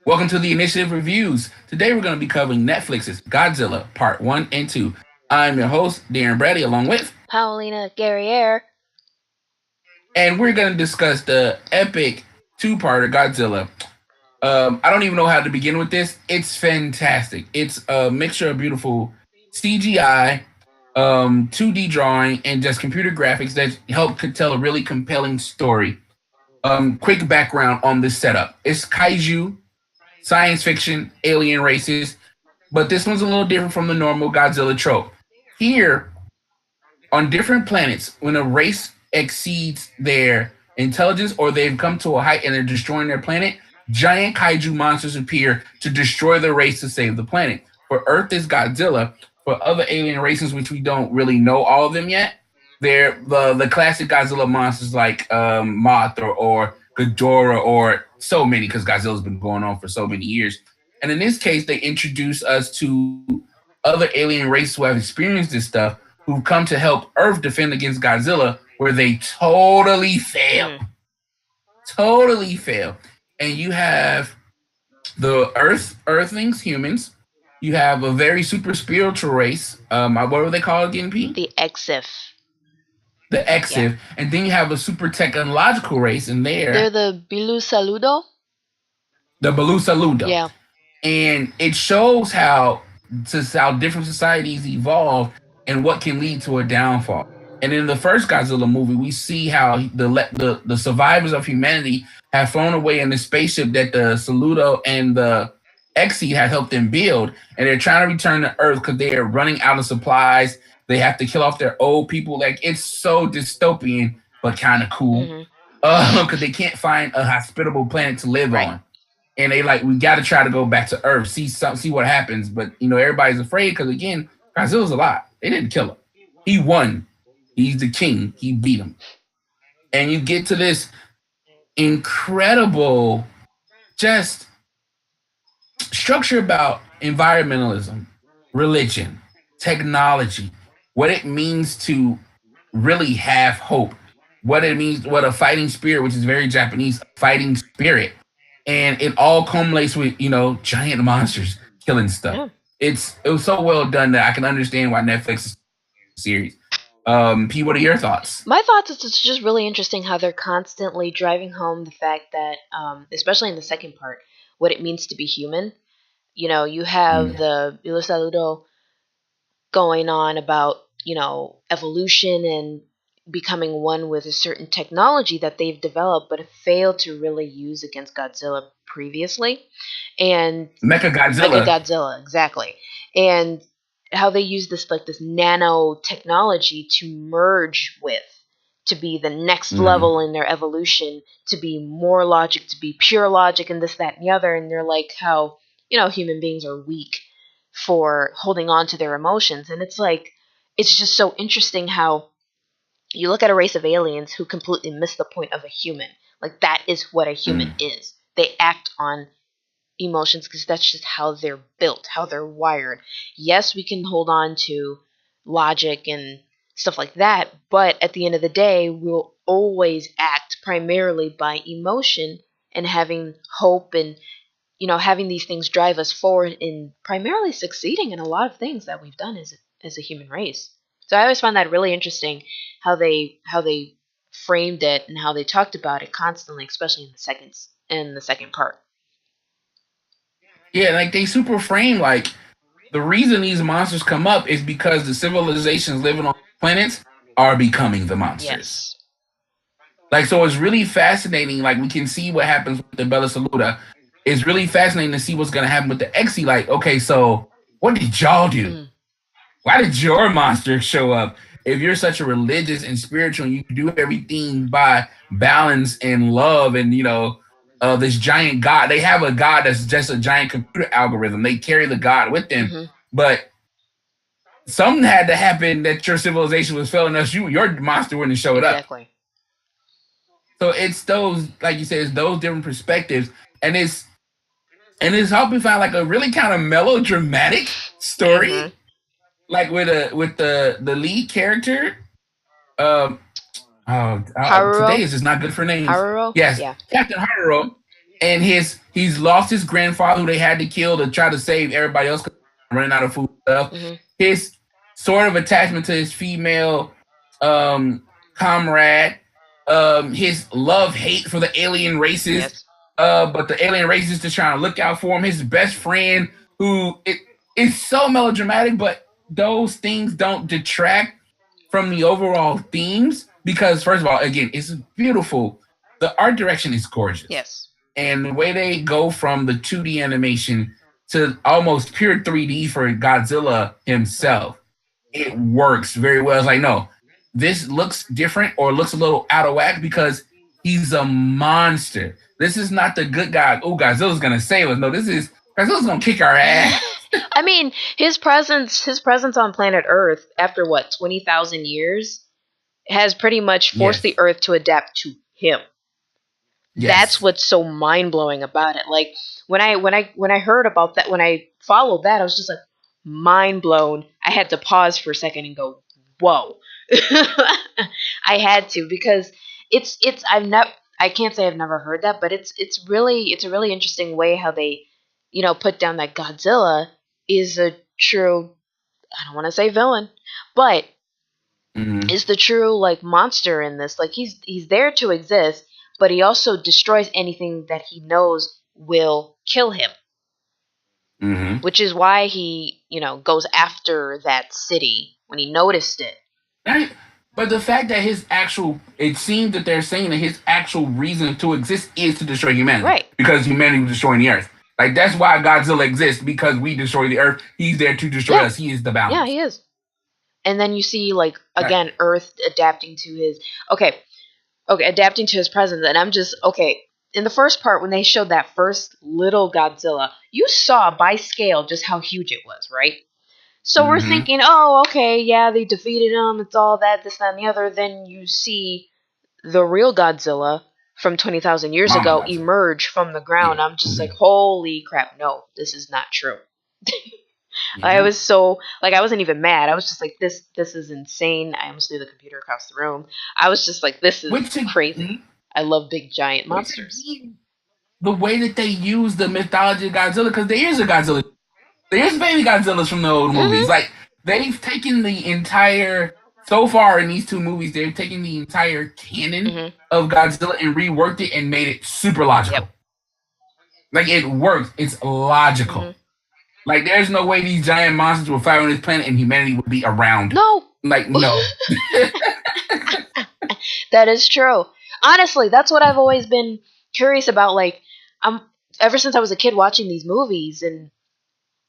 Welcome to the Initiative Reviews. Today we're going to be covering Netflix's Godzilla Part 1 and 2. I'm your host, Darren Brady, along with, Paulina Guerriere. and we're going to discuss the epic two-parter Godzilla. I don't even know how to begin with this. It's fantastic. It's a mixture of beautiful CGI, 2D drawing, and just computer graphics that help tell a really compelling story. Quick background on this setup. It's kaiju, science fiction, alien races, but this one's a little different from the normal Godzilla trope. Here, on different planets, when a race exceeds their intelligence or they've come to a height and they're destroying their planet, giant kaiju monsters appear to destroy the race to save the planet. For Earth is Godzilla. For other alien races, which we don't really know all of them yet, they're the classic Godzilla monsters like Mothra or Ghidorah or so many, because Godzilla's been going on for so many years. And in this case, they introduce us to other alien races who have experienced this stuff, who come to help Earth defend against Godzilla, where they totally fail. Mm. Totally fail. And you have the Earthlings, humans. You have a very super spiritual race. What were they called again, P? The Exif. The Yeah. Exif. And then you have a super technological race in They're there, the Bilu Saludo. the Balusaludo. Yeah. And it shows how different societies evolve and what can lead to a downfall. And in the first Godzilla movie, we see how the survivors of humanity have flown away in the spaceship that the Saludo and the Exi had helped them build, and they're trying to return to Earth because they are running out of supplies. They have to kill off their old people. Like, it's so dystopian, but kind of cool. Mm-hmm. Because they can't find a hospitable planet to live Right. on, and they like, we got to try to go back to Earth, see what happens. But everybody's afraid because, again, Godzilla's a lot. They didn't kill him. He won. He's the king. He beat him. And you get to this incredible just structure about environmentalism, religion, technology, what it means to really have hope, what it means, what a fighting spirit, which is very Japanese, fighting spirit. And it all culminates with, giant monsters killing stuff. Yeah. It was so well done that I can understand why Netflix is a series. P, what are your thoughts? My thoughts is it's just really interesting how they're constantly driving home the fact that, especially in the second part, what it means to be human. You have Mm. the Bilu Saludo going on about, evolution and becoming one with a certain technology that they've developed but have failed to really use against Godzilla previously. And Mecha Mega Godzilla. Godzilla, exactly. And how they use this nanotechnology to merge with, to be the next Mm. level in their evolution, to be more logic, to be pure logic, and this, that, and the other. And they're like how, human beings are weak for holding on to their emotions. And it's like, it's just so interesting how you look at a race of aliens who completely miss the point of a human. Like, that is what a human Mm. is. They act on emotions because that's just how they're built, how they're wired. Yes, we can hold on to logic and stuff like that, but at the end of the day, we'll always act primarily by emotion and having hope and having these things drive us forward in primarily succeeding in a lot of things that we've done as a human race. So I always found that really interesting how they framed it and how they talked about it constantly, especially in the second part. Yeah, like they super frame, like, the reason these monsters come up is because the civilizations living on planets are becoming the monsters. Yes. Like, so it's really fascinating. Like, we can see what happens with the Bella Saluda. It's really fascinating to see what's going to happen with the Exi. Like, okay, so what did y'all do? Mm. Why did your monster show up? If you're such a religious and spiritual, and you do everything by balance and love, and this giant god. They have a god that's just a giant computer algorithm. They carry the god with them, Hmm. but something had to happen that your civilization was failing us. Your monster wouldn't have showed up. Exactly. So it's those, like you said, it's those different perspectives, and it's helping find like a really kind of melodramatic Hmm. story, like with the lead character. Um, Haruro. today is just not good for names. Haruro. Yes, Yeah. Captain Haruro and his He's lost his grandfather, who they had to kill to try to save everybody else because running out of food stuff. Mhm. His sort of attachment to his female um, comrade, his love hate for the alien races, Yes. but the alien races just trying to look out for him. His best friend, who it's so melodramatic, but those things don't detract from the overall themes because first of all, again, it's beautiful. The art direction is gorgeous. Yes. And the way they go from the 2D animation to almost pure 3D for Godzilla Right. himself, it works very well. It's like, no, this looks different or looks a little out of whack because he's a monster. This is not the good guy. Oh, Godzilla's gonna save us. No, this is Godzilla's gonna kick our ass. I mean, his presence on planet Earth after what 20,000 years has pretty much forced the Yes. Earth to adapt to him. That's Yes. what's so mind blowing about it. Like when I heard about that, when I followed that, I was just like mind blown. I had to pause for a second and go, "Whoa!" I had to because it's I've never I can't say I've never heard that, but it's a really interesting way how they put down that Godzilla is a true, I don't want to say villain, but Mm-hmm. is the true like monster in this. Like he's there to exist, but he also destroys anything that he knows will kill him, Mm-hmm. which is why he goes after that city when he noticed it. Right? But the fact that it seems that they're saying that his actual reason to exist is to destroy humanity Right. because humanity was destroying the earth. Like that's why Godzilla exists because we destroy the earth. He's there to destroy Yeah. us. He is the Yeah, balance. he is. And then you see like Right. again Earth adapting to his okay, adapting to his presence, and I'm just okay. In the first part, when they showed that first little Godzilla, you saw by scale just how huge it was, right? So we're Mm-hmm. thinking, oh, okay, yeah, they defeated him. It's all that, this, that, and the other. Then you see the real Godzilla from 20,000 years Mama ago Godzilla. emerge from the ground. Yeah. I'm just like, Mm-hmm. holy crap, no, this is not true. I Yeah. was so like, I wasn't even mad. I was just like, this is insane. I almost threw the computer across the room. I was just like, this is Which crazy. I love big giant which monsters. again, the way that they use the mythology of Godzilla, because there is a Godzilla. There's baby Godzillas from the old movies. Mm-hmm. Like they've taken the entire so far in these two movies, they've taken the entire canon Mm-hmm. of Godzilla and reworked it and made it super Yep. logical. Like it works. It's Mm-hmm. logical. Like there's no way these giant monsters will fight on this planet and humanity would be around. No. Like no. That is true. Honestly, that's what I've always been curious about. Like, I'm ever since I was a kid watching these movies, and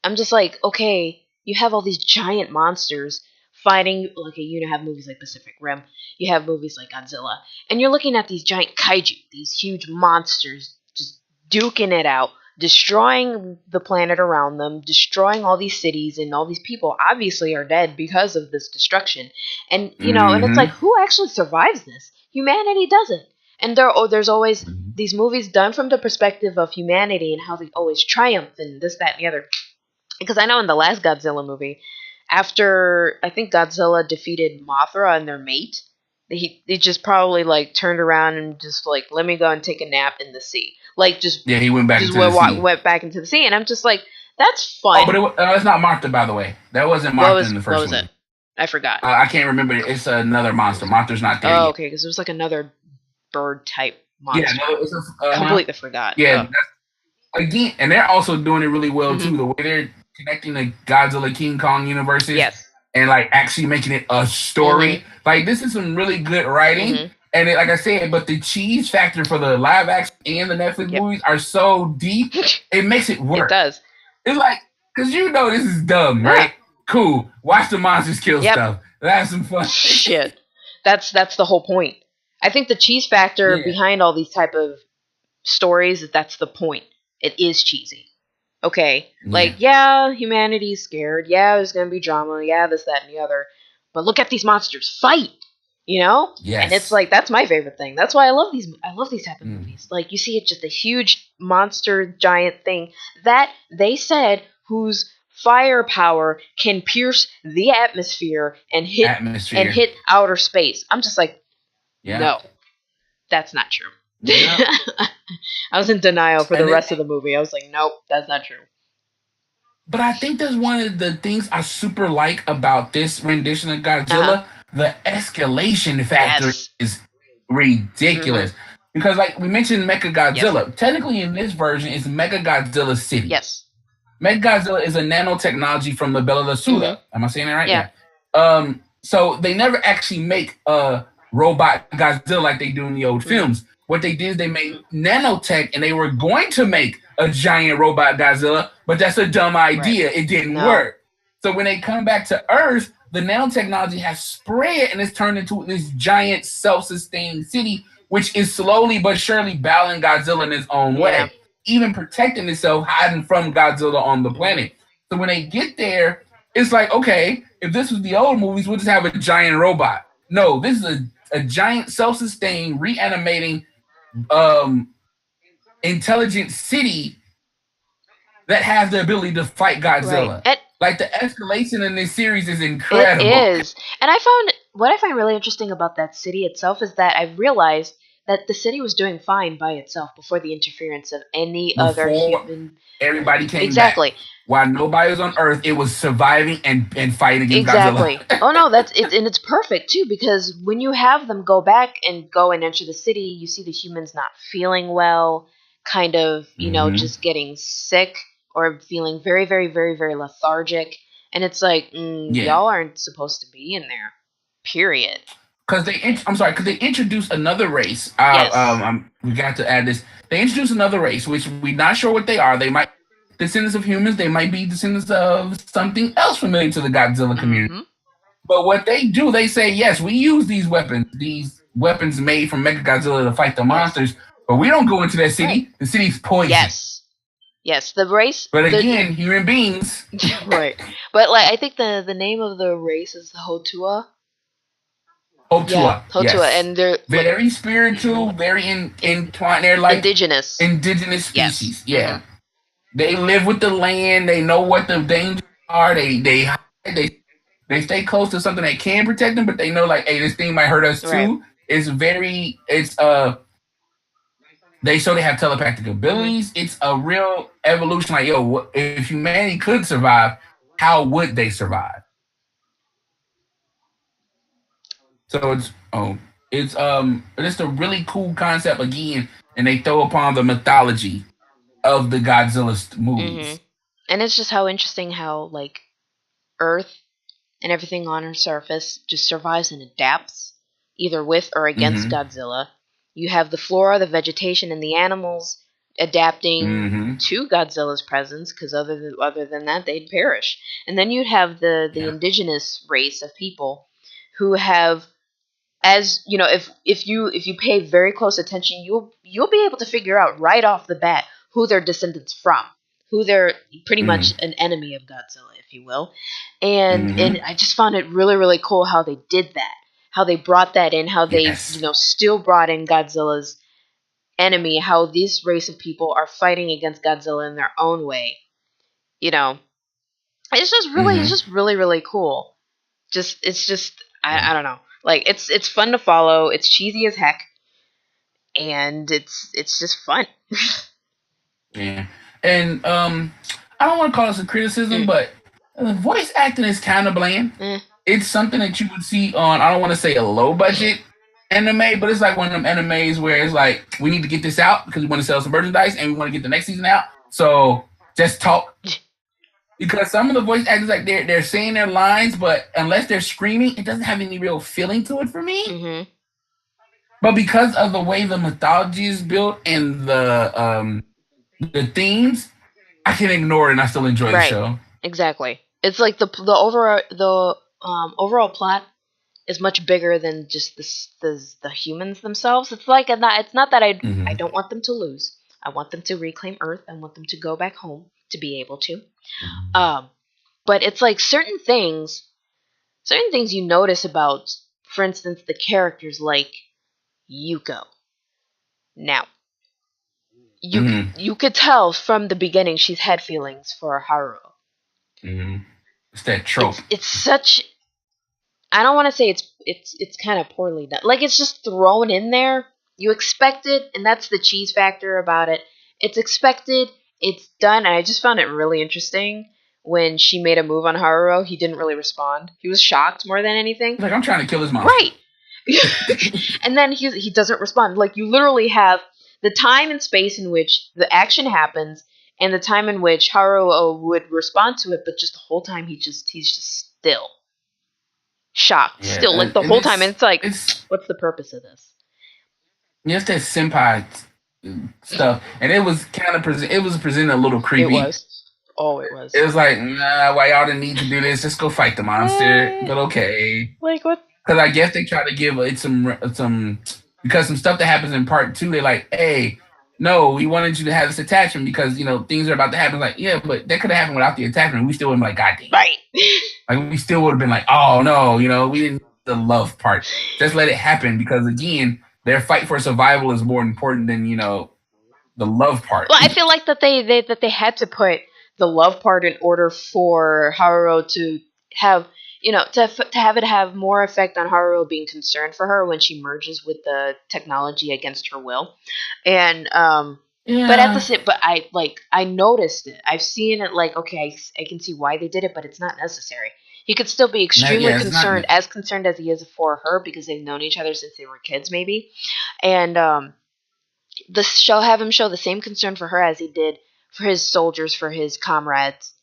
I'm just like, okay, you have all these giant monsters fighting. Like, you have movies like Pacific Rim, you have movies like Godzilla, and you're looking at these giant kaiju, these huge monsters, just duking it out, destroying the planet around them, destroying all these cities, and all these people obviously are dead because of this destruction. And and it's like, Mm-hmm. who actually survives this? Humanity doesn't. And there's always these movies done from the perspective of humanity and how they always triumph and this, that, and the other. Because I know in the last Godzilla movie, after I think Godzilla defeated Mothra and their mate, he just probably like turned around and just like, let me go and take a nap in the sea, like Yeah, he went back just into the sea. went back into the sea, and I'm just like, that's Oh, but fun. it's not Martha, by the way. That wasn't Martha in the What first was it? movie. I forgot. I can't remember. It's another monster. Martha's not there Oh, yet. okay, because it was like another bird type Yeah, monster. no, it's uh-huh. Completely forgot. Yeah, Ugh. again, and they're also doing it really well Hmm. too. The way they're connecting the Godzilla King Kong universes Yes. and like actually making it a Hmm. story. Like this is some really good writing. Hmm. And like I said, but the cheese factor for the live action and the Netflix Yep. movies are so deep, it makes it It work. does. It's like, because this is dumb, Yeah. right? Cool. Watch the monsters kill Yep. stuff. Have some fun. Shit. That's the whole point. I think the cheese factor Yeah. behind all these type of stories, that's the point. It is cheesy. Okay. Like, Yeah. yeah, humanity's scared. Yeah, there's gonna be drama. Yeah, this, that, and the other. But look at these monsters fight. And it's Yes. like, that's my favorite thing. That's why I love these type of Mm. movies. Like, you see it's just a huge monster giant thing that they said whose firepower can pierce the atmosphere and hit Atmosphere. outer space. I'm just like, Yeah. no, that's not true. Yeah. I was in denial for the And it, rest of the movie. I was like, nope, that's not true. but I think that's one of the things I super like about this rendition of Uh huh. Godzilla. The escalation factor Yes. is Mhm. ridiculous. Because, like we mentioned, Mecha Yes. Godzilla. Technically, in this version, it's Mega Godzilla City. Yes. Mechagodzilla is a nanotechnology from the Bella Mhm. Suda. Am I saying it right? Yeah. Yeah. So they never actually make a robot Godzilla like they do in the old Mhm. films. What they did is they made nanotech, and they were going to make a giant robot Godzilla, but that's a dumb Right. idea. It didn't No. work. So when they come back to Earth, the nanotechnology has spread and it's turned into this giant self-sustaining city, which is slowly but surely battling Godzilla in its own Yeah. way, even protecting itself, hiding from Godzilla on the Mhm. planet. So when they get there, it's like, okay, if this was the old movies, we'll just have a giant robot. No, this is a giant self-sustained, reanimating, um, intelligent city that has the ability to fight Right. Godzilla. Like the escalation in this series is It incredible. is. And I found what I find really interesting about that city itself is that I realized that the city was doing fine by itself before the interference of any other Before human. everybody came back, Exactly. while nobody was on Earth, it was surviving and fighting against Godzilla. Exactly. Oh no, that's it, and it's perfect too because when you have them go back and go and enter the city, you see the humans not feeling well, kind of, Mm-hmm. just getting sick or feeling very, very, very, very lethargic, and it's like, Yeah, y'all aren't supposed to be in there. Period. because I'm sorry, because they introduced another race. Yes. We got to add this. They introduced another race, which we're not sure what they are. They might be descendants of humans. They might be descendants of something else familiar to the Godzilla community. Mm-hmm. But what they do, they say, yes, we use these weapons made from Mechagodzilla to fight the Yes. monsters. But we don't go into that Right. city. The city's poison. Yes. Yes. The race. But The again, human beings, right. But like, I think the name of the race is the Hotua. Yeah, Otua, Hotua, yes, and they're like very spiritual, very in entwined. They're like indigenous. indigenous Yes. species. Mm-hmm. Yeah, they live with the land. They know what the dangers are. They hide. They stay close to something that can protect them, but they know like, hey, this thing might hurt us Right. too. It's they show they have telepathic Mm-hmm. abilities. It's a real evolution. Like, yo, if humanity could survive, how would they survive? So it's a really cool concept again, and they throw upon the mythology of the Godzilla Mm-hmm. movies. And it's just how interesting how like Earth and everything on her surface just survives and adapts, either with or against Mm-hmm. Godzilla. You have the flora, the vegetation, and the animals adapting Mm-hmm. to Godzilla's presence, because other than that, they'd perish. And then you'd have the Yeah. indigenous race of people who have, as you know, if you pay very close attention, you'll be able to figure out right off the bat who they're descendants from, who they're pretty much Mm-hmm. an enemy of Godzilla, if you will. And Mm-hmm. I just found it really, really cool how they did that, how they brought that in, how they Yes. still brought in Godzilla's enemy, how this race of people are fighting against Godzilla in their own way. You know, it's Mm-hmm. just really, really cool. It's just Yeah. I don't know. Like it's fun to follow. It's cheesy as heck, and it's just fun. Yeah. And I don't want to call this a criticism, Mm, but voice acting is kind of bland. eh, It's something that you would see on, I don't want to say a low budget anime, but it's like one of them animes where it's like, we need to get this out because we want to sell some merchandise and we want to get the next season out. So just talk. Because some of the voice actors, like they're saying their lines, but unless they're screaming, it doesn't have any real feeling to it for me. mm-hmm. But because of the way the mythology is built and the themes, I can ignore it and I still enjoy the Right, show. exactly. It's like the overall plot is much bigger than just the humans themselves. It's not that I Mm-hmm. don't want them to lose. I want them to reclaim Earth. I want them to go back home to be able to. Um, but it's like certain things you notice about, for instance, the characters like Yuko. Now, you Mm-hmm. you could tell from the beginning she's had feelings for Haru. Mm-hmm. It's that It's trope. it's such, I don't want to say it's kind of poorly done. Like it's just thrown in there. You expect it, and that's the cheese factor about it. It's expected, it's done, and I just found it really interesting when she made a move on Haruo. He didn't really respond. He was shocked more than anything. Like, I'm trying to kill his monster. Right. And then he doesn't respond. Like, you literally have the time and space in which the action happens and the time in which Haruo would respond to it, but just the whole time he's just still shocked, Yeah, still like the and whole time, and it's like, it's what's the purpose of this? just that senpai stuff, and it was kind of it was presented a little It creepy. was. Oh, it was. It was like, nah, why y'all didn't need to do this? Just go fight the monster. Eh, But okay, like what? because I guess they try to give it some because some stuff that happens in part two. They're like, hey, no, we wanted you to have this attachment because things are about to happen. Like, yeah, but that could have happened without the attachment. We still would have been like, God damn. Right. Like we still would have been like, oh no, we didn't the love part. Just let it happen because again, their fight for survival is more important than the love part. Well, I feel like that they had to put the love part in order for Haruo to have to have it have more effect on Haruo being concerned for her when she merges with the technology against her will, and but at the Yeah, same, but I noticed it. I've seen it. Like, okay, I can see why they did it, but it's not necessary. He could still be extremely yeah, it's not. concerned, as concerned as he is for her, because they've known each other since they were kids, maybe, and the show have him show the same concern for her as he did for his soldiers, for his comrades.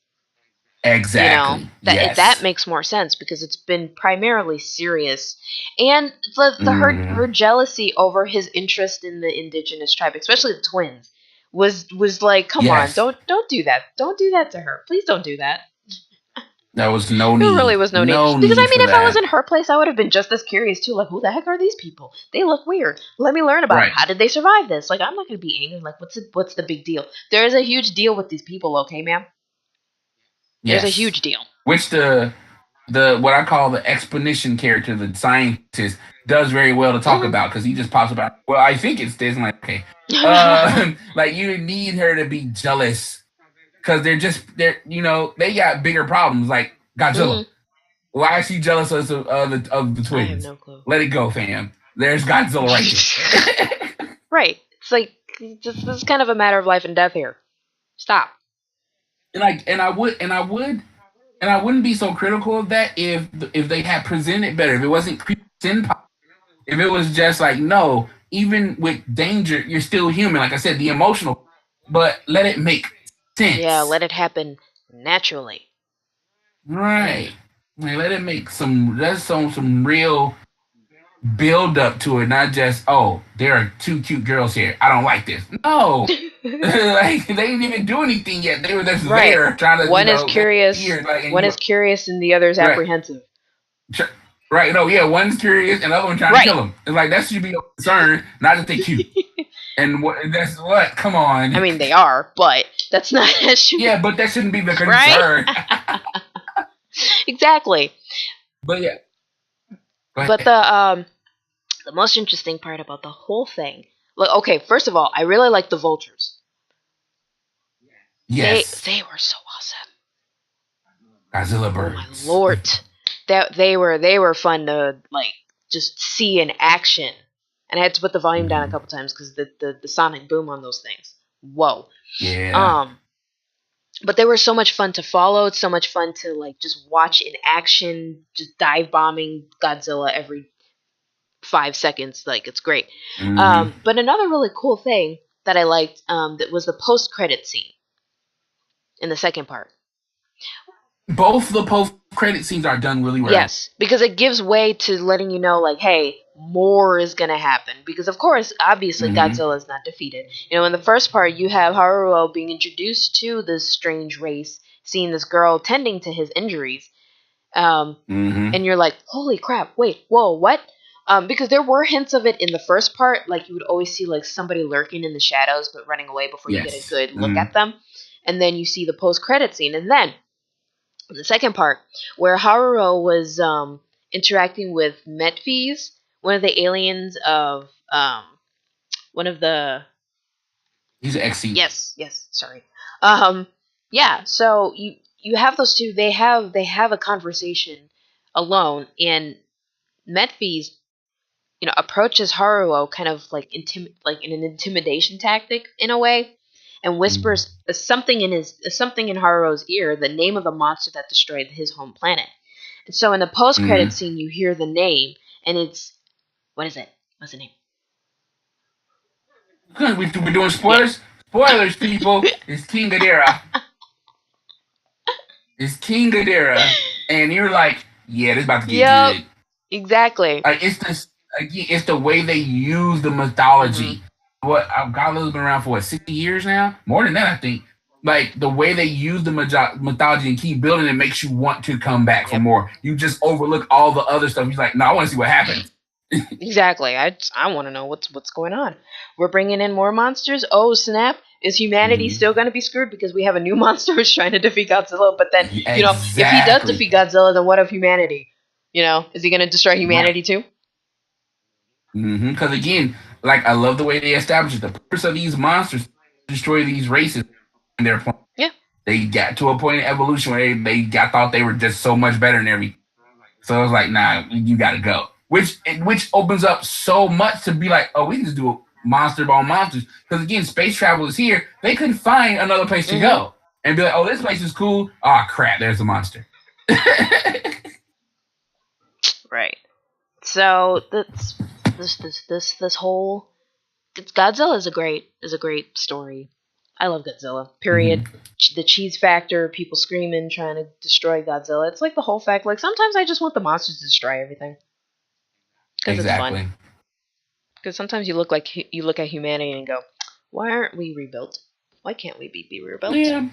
Exactly. That Yes. makes more sense because it's been primarily serious, and her Hmm. jealousy over his interest in the indigenous tribe, especially the twins, was like, come on, Yes. don't do that, don't do that to her, please don't do that. There was no There really need. was no need. No Because, I need mean, for if I was that. in her place, I would have been just as curious too. Like, who the heck are these people? They look weird. Let me learn about them. Right. How did they survive this? Like, I'm not going to be angry. Like, what's the big deal? There is a huge deal with these people, okay, ma'am? There's a Yes. huge deal. Which the what I call the explanation character, the scientist, does very well to talk Hmm. about because he just pops about. Well, I think it's this. I'm like, okay, like you need her to be jealous because they got bigger problems like Hmm. Godzilla. Why is she jealous of the I have twins? no clue. Let it go, fam. There's Godzilla right there. Right. It's like, this is kind of a matter of life and death here. Stop. And I wouldn't be so critical of that if they had presented better. If it wasn't presented, if it was just like no, even with danger, you're still human. Like I said, the emotional, but let it make Yeah, sense, let it happen naturally. Yeah. right? Like, let it make some real build up to it, not just there are two cute girls here. I don't like this. No, like they didn't even do anything yet. They were just Right. there trying to One is here curious. like and One you is curious, and the other is right. apprehensive. Right, no, yeah, one's curious and the other one trying to Right. kill him. It's like that should be a concern, not that they cute. And that's what? Come I on. mean, they are, but that's not that should Yeah, but that shouldn't be the right. concern. Exactly. But yeah, go But ahead. the most interesting part about the whole thing. Look, okay, first of all, I really like the vultures. Yes, They were so awesome. Godzilla Oh my birds. lord. That they were fun to like just see in action. And I had to put the volume down a Mhm. couple times because the sonic boom on those things. Whoa. Yeah. Um but they were so much fun to follow. It's so much fun to like just watch in action, just dive bombing Godzilla every 5 seconds. Like, it's great. Hmm. But another really cool thing that I liked, that was the post credit scene in the second part. Both the post credit scenes are done really well. Yes, because it gives way to letting you know, like, hey, more is gonna happen. Because of course, obviously, Hmm. Godzilla is not defeated. In the first part, you have Haruo being introduced to this strange race, seeing this girl tending to his injuries, um, Hmm. and you're like, holy crap, wait, whoa, what? Because there were hints of it in the first part, like you would always see like somebody lurking in the shadows but running away before you get a Yes. good look Hmm. at them, and then you see the post credit scene, and then the second part where Haruo was interacting with Metphies, one of the aliens of one of the He's an XC. yes, sorry. Um yeah, so you have those two, they have a conversation alone, and Metphies approaches Haruo kind of like like in an intimidation tactic in a way, and Mm-hmm. whispers something in Haruo's ear, the name of the monster that destroyed his home planet. And so in the post credit Mm-hmm. scene, you hear the name, and it's what is it? What's the name? We're doing Yeah. spoilers. Spoilers, people. It's King Ghidorah. It's King Ghidorah, and you're like, yeah, this about to get Yep. good. Exactly. Like it's this again. It's the way they use the Mhm. mythology. What Godzilla's been around for what 60 years now? More than that, I think. Like the way they use the mythology and keep building it makes you want to come back for Yep. more. You just overlook all the other stuff. He's like, no, I want to see what happens. Exactly. I want to know what's going on. We're bringing in more monsters. Oh snap! Is humanity Mm-hmm. still going to be screwed because we have a new monster who's trying to defeat Godzilla? But then, if he does Exactly. defeat Godzilla, then what of humanity? Is he going to destroy Right. humanity too? Because again, like I love the way they establish it. The purpose of these monsters is to destroy these races and their planet. Yeah. They got to a point in evolution where they got thought they were just so much better than everything. So I was like, nah, you gotta go. Which opens up so much to be like, oh, we can just do a monster ball monsters. Because again, space travel is here. They could find another place to Mhm. go and be like, oh, this place is cool. Oh crap, there's a monster. Right. So this whole Godzilla is a great story. I love Godzilla. Period. Mm-hmm. The cheese factor, people screaming, trying to destroy Godzilla. It's like the whole fact. Like sometimes I just want the monsters to destroy everything because it's fun. Exactly. Because sometimes you look at humanity and go, why aren't we rebuilt? Why can't we be rebuilt? Yeah.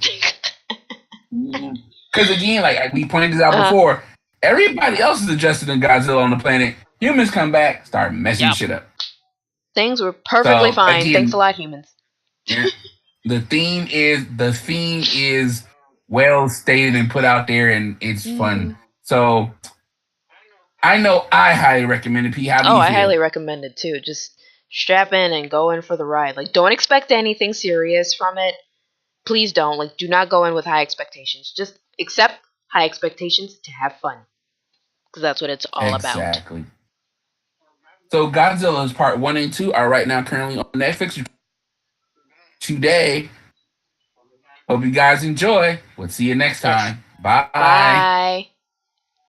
Because again, like we pointed this out uh, before, everybody else is adjusted in Godzilla on the planet. Humans come back, start messing yep. shit up. Things were perfectly So fine. Thanks a again, lot, humans. yeah, the theme is well stated and put out there, and it's Hmm. fun. So I know I highly recommend it. P, how do Oh, you I feel? highly recommend it too. Just strap in and go in for the ride. Like, don't expect anything serious from it. Please don't. Like, do not go in with high expectations. Just accept high expectations to have fun. Because that's what it's all about. Exactly. So Godzilla's part one and two are right now currently on Netflix today. Hope you guys enjoy. We'll see you next Yes. time. Bye. Bye.